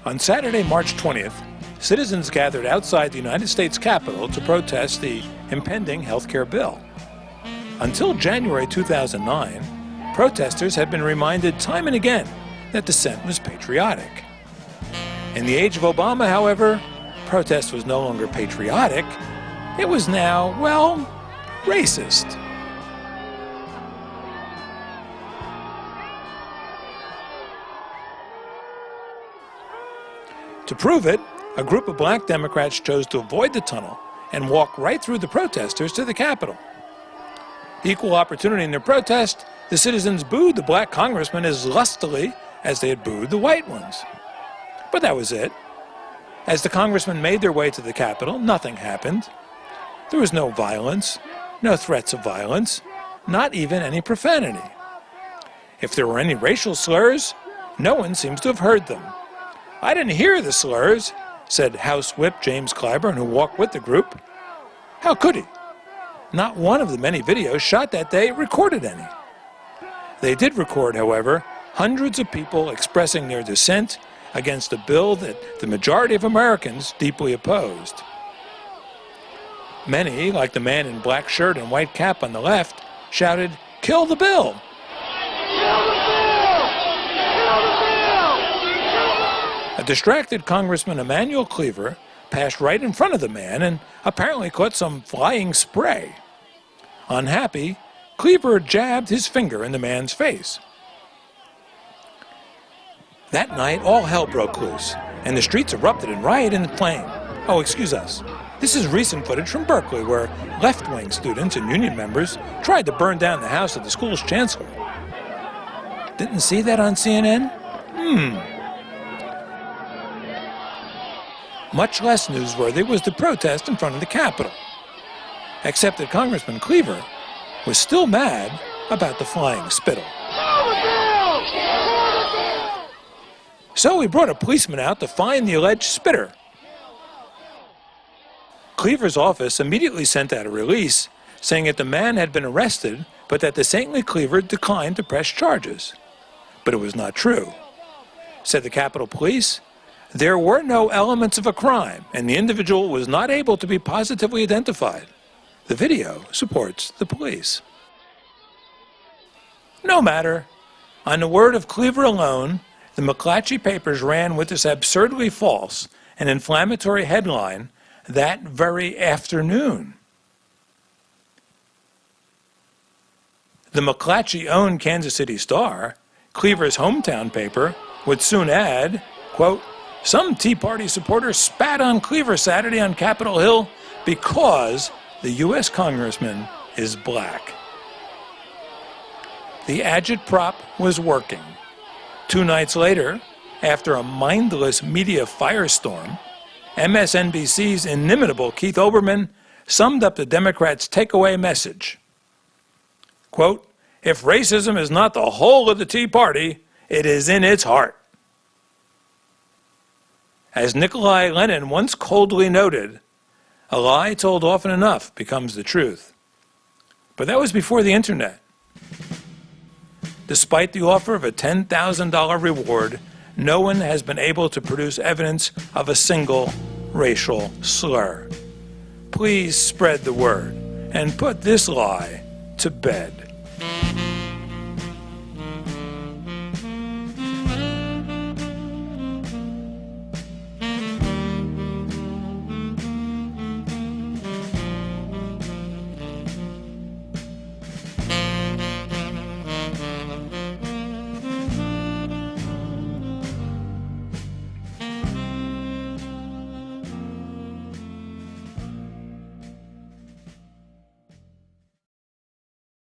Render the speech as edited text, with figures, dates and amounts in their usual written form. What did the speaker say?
On Saturday, March 20th, citizens gathered outside the United States Capitol to protest the impending health care bill. Until January 2009, protesters had been reminded time and again that dissent was patriotic. In the age of Obama, however, protest was no longer patriotic. It was now, well, racist. To prove it, a group of black Democrats chose to avoid the tunnel and walk right through the protesters to the Capitol. Equal opportunity in their protest, the citizens booed the black congressmen as lustily as they had booed the white ones. But that was it. As the congressmen made their way to the Capitol, nothing happened. There was no violence, no threats of violence, not even any profanity. If there were any racial slurs, no one seems to have heard them. "I didn't hear the slurs," said House Whip James Clyburn, who walked with the group. How could he? Not one of the many videos shot that day recorded any. They did record, however, hundreds of people expressing their dissent against a bill that the majority of Americans deeply opposed. Many, like the man in black shirt and white cap on the left, shouted, "Kill the bill!" Kill the bill! Kill the bill! A distracted Congressman Emanuel Cleaver passed right in front of the man and apparently caught some flying spray. Unhappy, Cleaver jabbed his finger in the man's face. That night, all hell broke loose, and the streets erupted in riot and flame. Oh, excuse us. This is recent footage from Berkeley, where left-wing students and union members tried to burn down the house of the school's chancellor. Didn't see that on CNN? Much less newsworthy was the protest in front of the Capitol. Except that Congressman Cleaver was still mad about the flying spittle. So he brought a policeman out to find the alleged spitter. Cleaver's office immediately sent out a release saying that the man had been arrested, but that the saintly Cleaver declined to press charges. But it was not true. Said the Capitol Police, there were no elements of a crime, and the individual was not able to be positively identified. The video supports the police. No matter. On the word of Cleaver alone, the McClatchy papers ran with this absurdly false and inflammatory headline that very afternoon. The McClatchy-owned Kansas City Star, Cleaver's hometown paper, would soon add, quote, "Some Tea Party supporters spat on Cleaver Saturday on Capitol Hill because the U.S. congressman is black." The agitprop was working. 2 nights later, after a mindless media firestorm, MSNBC's inimitable Keith Olbermann summed up the Democrats' takeaway message. Quote, "If racism is not the whole of the Tea Party, it is in its heart." As Nikolai Lenin once coldly noted, a lie told often enough becomes the truth. But that was before the internet. Despite the offer of a $10,000 reward, no one has been able to produce evidence of a single racial slur. Please spread the word and put this lie to bed.